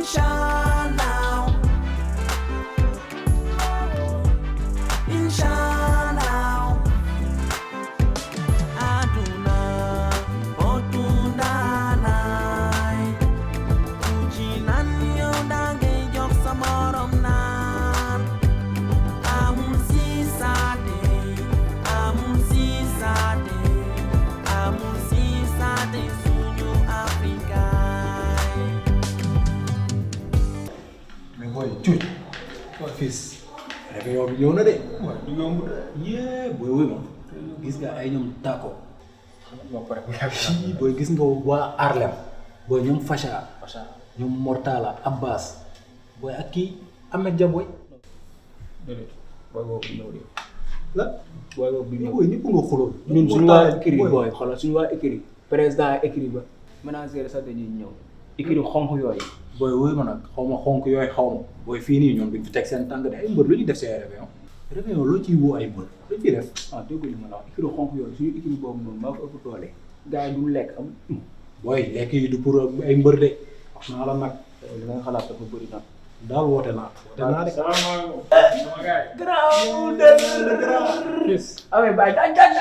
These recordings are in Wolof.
Inshallah, Inshallah, aduna otundanay, ujinan yow dangay jox sa morom naan, amul sisaate, amul sisaate, amul sisaate suñu Afrikaay. mais booy cuuj waa fils réveillon bi ñëw na de waaw du yomb yee booy wuy ma gis nga ay ñoom Tako booy gis nga waa Arlem booy ñoom Facha ñoom Mortala Abbas booy ak kii Ahmed Dia booy déedéet booy boobu ñëw de la booy boobu du ñëw booy ñëpp nga xuloo ñun suñu waa écrit booy xoolal suñu waa écrit président écrit ba manager sax dañuy ñëw écrit xonq yooyu booy wuy ma nag xaw ma xonk yooyu xaw ma booy fii nii ñoom duñ fi teg seen tànk de ay mbër lu ñuy def seen réveillon loo ciy woo ay mbër lu ciy def ah dégg li ma la wax écrit xonq yooyu suñu écrit boobu noonu maa ko ëpp doole gars yi du lekk am booy lekk yi du pour ay mbër de wax naa la nag li nga xalaat dafa bëri nag daal woote naa de salaamaaleykum sama gars yi graw del graw fils Amee bàyyi daj.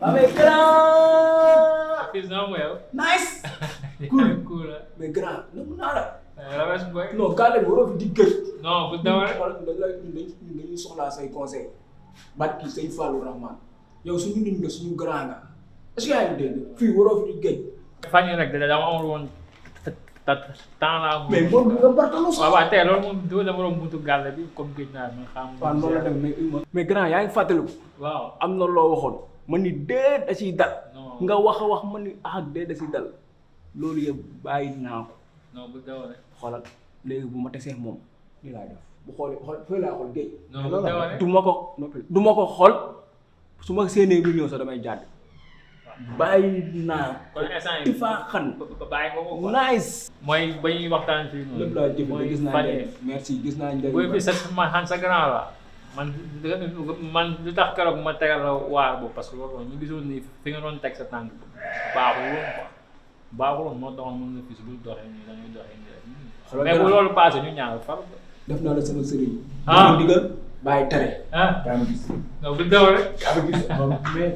Amee grand. fils na mo yow Nice. cool Mais grand nangu naa la. rames boy Non gàllankoor bi waroo fi di gëj. non bu dawal dañuy soxlaa say conseil. Barki say Fallou Rahman. Yow suñu nit nga suñu grand nga. Est-ce que yaa ngi dégg fii waroo fi di gëj. fan yi rek dama amul woon temps laa Mais moom nga bartaloo sax. waaw waaw tey loolu moom dama doon buntu gàll bi comme géej naa ma xam waaw noonu la dem mais grand yaa ngi fàttaliku. waaw am na loo waxoon. man ni déet da ciy dal. non nga wax a wax man ni ah déet da ciy dal. loolu yëpp bàyyi naa ko. non bu dawal xoolal léegi bu ma tesee moom lii laay def bu xoolee xool fële laa xool géej. non bu dawal du ma ko xool su ma séenee bi ñëw sax damay jàdd. bàyyi naa. kon instant il faut xan. bàyyi ko ko nice. mooy ba ñuy waxtaan fii noonu lépp laa jëfandikoo gis naa fan njëriñ merci gis naa njëriñ. booy fi sa sa grand la man lu tax keroog ma tegal la waar boobu parce que loolu ñu gisoon ni fi nga doon teg sa tànk baaxul woon quoi baaxul woon moo taxoon mën na fi si bul doxee nii dañuy doxee nii mais bu loolu passé ñu ñaar far def naa la sama sëriñ. ah digal bàyyi tere. ah daa ma gis. non bu dawal rek daa ma gis. mais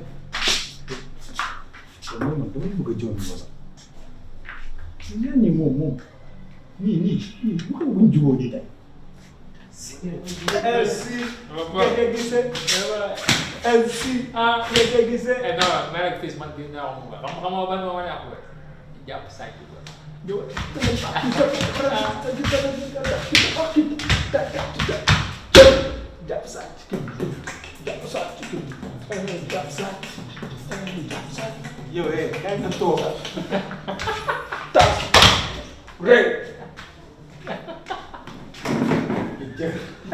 man damay bëgg a joon wala ñaan ñi moom ñii bu ko buñ jubóo nii tey ah non mais rek fii man gis naa wax mu xam nga ban moo ma ñàkk rek jàpp sàcc bi jàpp sàcc. yow kaay nga toog tas rek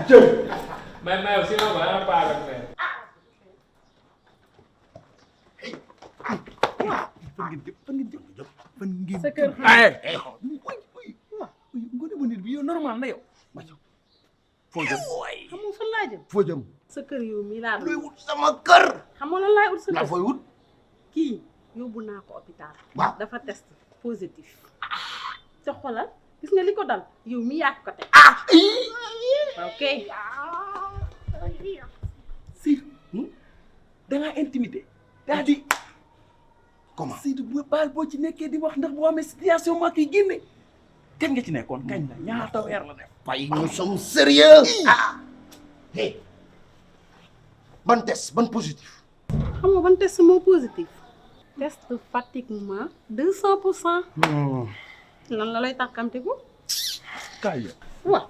jëm mais si la ba paa rek mais sa kër ay ngone bu nit bi yow normal na yow foo jëm xamoo fan laa jëm foo jëm sa kër yow mii laa luy wut sama kër xamoo lan laay ut sa la kër fooy wut kii yóbbu naa ko hôpital waaw dafa test positif ca xolal gis nga li ko dal yow mi yàq ko teg ok Seydou dangaa intimidé daa di comment Seydou bu baal boo ci nekkee di wax ndax boo amee situation maa koy génne kañ nga ci nekkoon kañ la ñaata weer la def Paye nous sommes sérieux. Ah. Hey. Ban test, ban positif. xam nga ban test moo positif test pratiquement 200%. lan la lay tàkkamtiku Kaay yow. waaw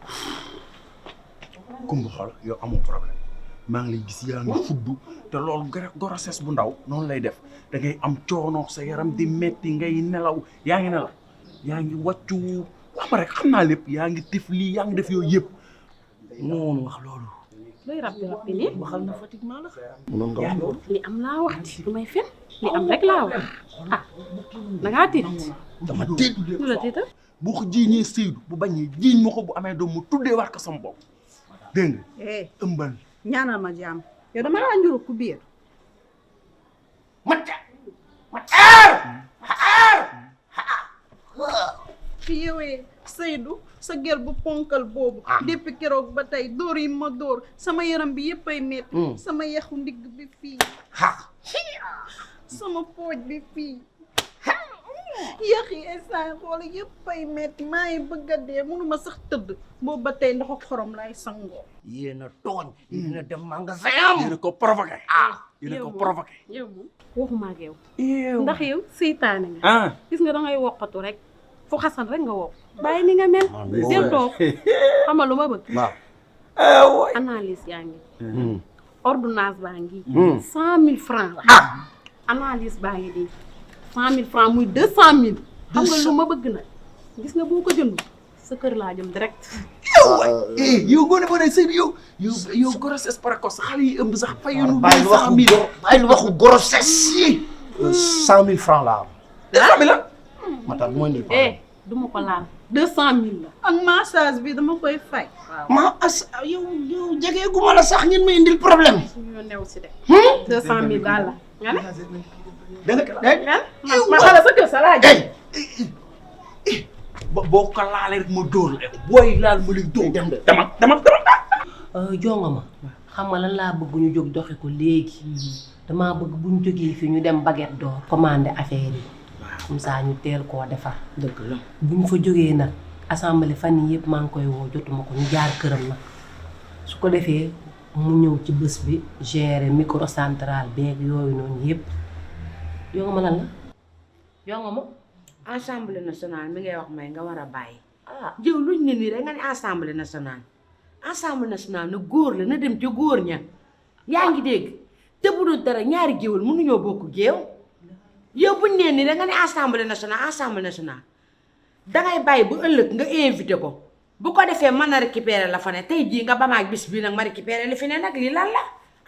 Kumba xool yow amoo problème. maa ngi lay gis yaa ngi fudd te loolu grossesse bu ndaw noonu lay def da ngay am coono sa yaram di metti ngay nelaw yaa ngi nelaw yaa ngi wàccu wax ma rek xam naa lépp yaa ngi tif lii yaa ngi def yooyu yëpp noonu wax loolu. looy rabbi nii waxal na pratiquement la mënoon nga wax loolu. li am laa wax di lu may fen li am rek laa wax ah dangaa tiit dama tiit. lu la tiital bu ko jiiñee Seydou bu bañee jiiñ ma ko bu amee doom mu tuddee war ko sama bopp dégg nga ëmbal. ñaanal ma jàmm yow dama laa njuru ku biir Matia. yowee Seydou sa gel bu ponkal boobu depuis keroog ba tey dóor yi ma dóor sama yaram bi yëpp ay metti sama yaxu ndigg bi fii sama pooj bi fii yax yi instant xool yëpp ay metti maa ngi bëgg a dee mënuma sax tëdd boobu ba tey ndoxu xorom laay sangoo yéen a tooñ yéen a dem magasin am yéen a ko provoqué yéen a ko provoqué yow moom waxuma ak yow ndax yow seytaane nga gis nga da ngay woqatu rek fu xasan rek nga wokk bàyyi ni nga mel del toog xam nga lu ma bëgg analyse yaa ngi ordonnance baa ngi 100 000 francs la analyse baa ngi di 100 000 francs muy 200 000 xam nga lu ma bëgg nag gis nga boo ko jënd sa kër laa jëm direct yow ngoone boo ne Seydou yow grossesse précoce xale yi ëmb sax fayunu bàyyi lu waxu grossesse yi 100 000 francs la am 100 000 la matal mooy ni du ma ko laal 200 000 la ak massage bi dama koy fay ma as yow jege gu ma la sax ngeen may indil problème ñu new si de 200 000 daal la nga ne danga ma xala sa kër sa laa jëm boo ko laalee rek ma dóor la booy laal ma lay dóor dama jonga ma xam nga lan laa bëgg ñu jóg doxi ko léegi damaa bëgg bu ñu jógee fii ñu dem baguette d'or commandé affaire yi comme ça ñu teel koo defar dëgg la bu ñu fa jógee nag assemblée fan yii yëpp maa ngi koy woo jotuma ko ñu jaar këram nag su ko defee mu ñëw ci bés bi gérer microcentral beeg yooyu noonu yëpp jonga ma lan la jonga ma assemblée nationale mi ngay wax may nga war a bàyyi jëw luñ ne nii rek nga ne assemblée nationale na góor la na dem ca góor ña yaa ngi dégg te bu dul dara ñaari géwél mënuñoo bokk géew yow buñ nee nii rek nga ne assemblée nationale dangay bàyyi bu ëllëg nga invité ko bu ko defee mën a récupérer la fa ne tey jii nga ba maag bis bii nag ma récupérer li fi ne nag lii lan la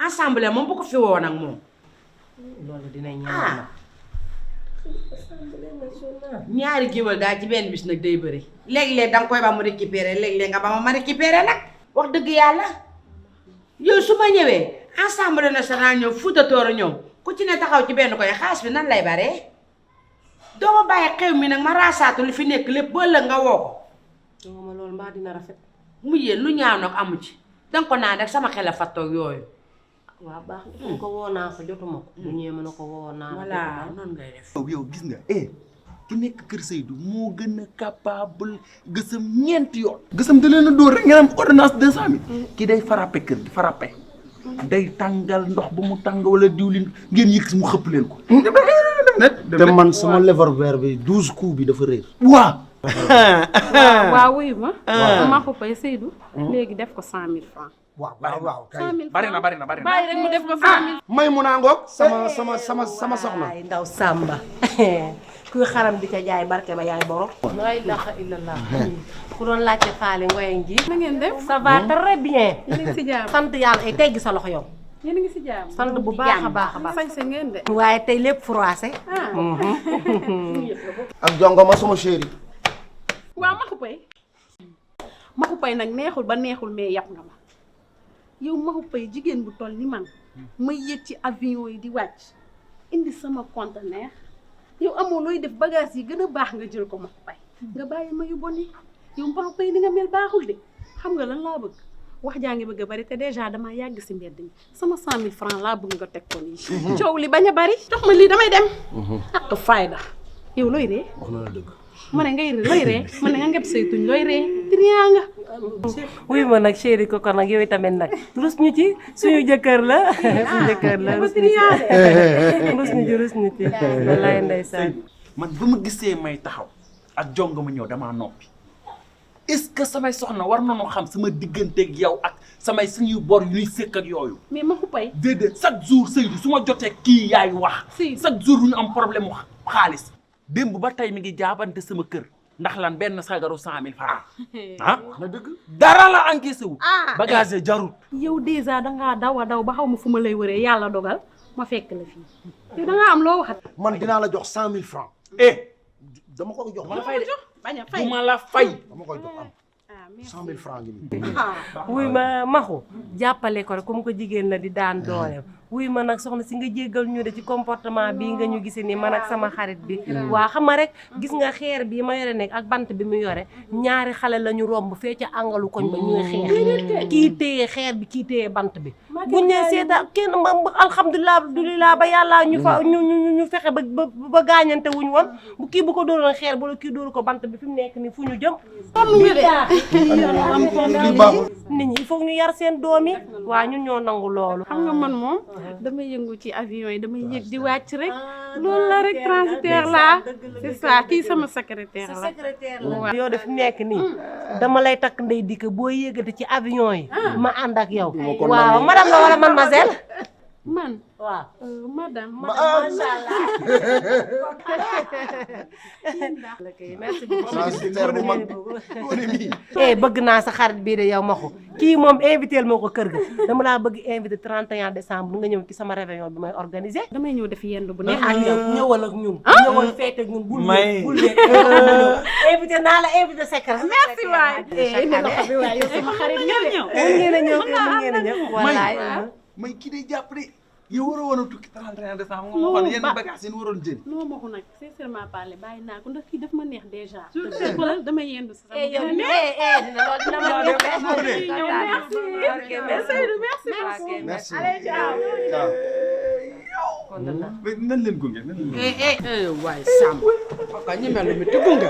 assemblée moom bu ko fi woo nag moom loolu dina ñaan ñaari géwél daal ci benn bis nag day bëri léeg-léeg danga koy ba mu récupérer léeg-léeg nga ba ma récupérer nag wax dëgg yàlla yow su ma ñëwee assemblée nationale ñëw Fuuta Tooro ñëw ku ci ne taxaw ci benn koy xaas bi nan lay baree doo ma bàyyi xew mi nag ma raasaatu li fi nekk lépp ba ëllëg nga woo ko ma loolu mbaa dina rafet mu yéen lu ñaaw nag amu ci danga ko naan rek sama xel a fattoog yooyu waaw baax na ko woo naa ko jotuma ko bu ñëwee mën na ko woo naa voilà noonu ngay def yow gis nga ki nekk kër Seydou moo gën a capable gësam ñeenti yoon gësam da leen a dóor rek ngeen am ordonnance 200 000 kii day frappé kër gi frappé day tàngal ndox bu mu tàng wala diwlin ngeen yëg mu xëpp leen ko te man sama lever vert bi 12 coups bi dafa réer waaw wuyu ma maa ko pay Seydou léegi def ko 100 000 francs waaw kay 100 000 bari na bàyyi rek mu def ko 100 000 may mun naa ngoog sama soxna ay ndaw Samba kuy xaram di ca jaay barke ba yaay borom la ilaha illallah ku doon laajte faale ngoyen ji na ngeen def ça va très bien yéen a ngi si jàmm sant yàlla ay teggi sa loxo yow yéen a ngi si jàmm sant bu baax a baax a baax sañ sa ngeen de waaye tey lépp froissé ak jongo ma sama chéri waaw Maxu Pay nag neexul ba neexul mais yàpp nga ma yow Maxu Pay jigéen bu toll ni man may yéeg ci avion yi di wàcc indi sama conteneur yow amoo looy def bagage yi gën a baax nga jël ko Maxu Pay nga bàyyi ma yu bon yi yow Maxu Pay ni nga mel baaxul de xam nga lan laa bëgg wax jaa ngi bëgg a bari te déjà damaa yàgg si mbedd mi sama 100 000 francs laa bëgg nga teg ko nii coow li bañ a bari jox ma lii damay dem ak fayda yow looy ree wax na la dëgg ma ne ngay looy ree ma ne nga ngeb say tuñ looy ree trian nga wuy ma nag chéri ko kon nag yow tamit nag rus ñu ci suñu jëkkër la suñu jëkkër la rus ñu ci wallaay ndeysaan man ba ma gisee may taxaw ak jonga ma ñëw damaa noppi est-ce que samay soxna war nañoo xam sama digganteeg yow ak samay suñuy bor yu ñuy sëkk ak yooyu mais Maxu Pay déedéet chaque jour Seydou su ma jotee kii yaay wax chaque jour ñu am problème mu xaalis démb ba tey mi ngi jaabante sama kër ndax lan benn sagaru 100 000 francs wax na dëgg dara la encaissé wu bagage jarul yow déjà dangaa daw a daw ba xaw ma fu ma lay wëree yàlla dogal ma fekk la fii yow dangaa am loo waxat man dinaa la jox 100 000 francs dama ko jox ma la fay de bañ a fay du ma la fay dama koy jox am merci 100 000 francs ngi nii. wuy ma maxu jàppale ko rek comme ko jigéen la di daan dooleem wuy ma nag soxna si nga jéggal ñu de ci comportement bii nga ñu gisee nii man ak sama xarit bi waa xam nga rek gis nga xeer bi ma yore nekk ak bant bi mu yore ñaari xale la ñu romb fee ca àngalu koñ ba ñuy xeex kii téye xeer bi kii téye bant bi buñ ne seeta kenn alhamdulilah ba yàlla ñu fa ñu fexe ba gaañante wuñ woon bu kii bu ko dóoroon xeer bu la kii dóoru ko bant bi fi mu nekk nii fu ñu jëm nit ñi il faut ñu yar seen doom yi waa ñun ñoo nangu loolu xam nga man moom damay yëngu ci avion yi damay yëg di wàcc rek loolu la rek transitaire la c'est ça kii sama secrétaire la yow def nekk nii dama lay takk ndey dikk boo yëgati ci avion yi ma ànd ak yow waaw madame la wala mademoiselle man waaw madame macha allah merci beaucoup bëgg naa sa xarit bii de yow maxu kii moom invité moo ko kër ga dama laa bëgg invité 31 décembre nga ñëw ci sama réveillon bi may organiser damay ñëw def yendu bu neex ak yow ñëwal ak ñun ñëwal feete ak ñun bul invité naa la invité secret merci waay indi loxo bi waay yow sama xarit ñëw ngeen a ñëw ngeen a ñëw wallaay may kii day jàpp de yow war a woon a tukki 31 décembre nga waxoon yenn bagage yi waroon jël. non ma ko nag sincèrement parler bàyyi naa ko ndax kii daf ma neex déjà. xoolal damay yendu sa sama yow dina ma merci. allez ciao. nan leen gunge nan leen gunge. waay Samba. kooku ñu mel ni te gunge.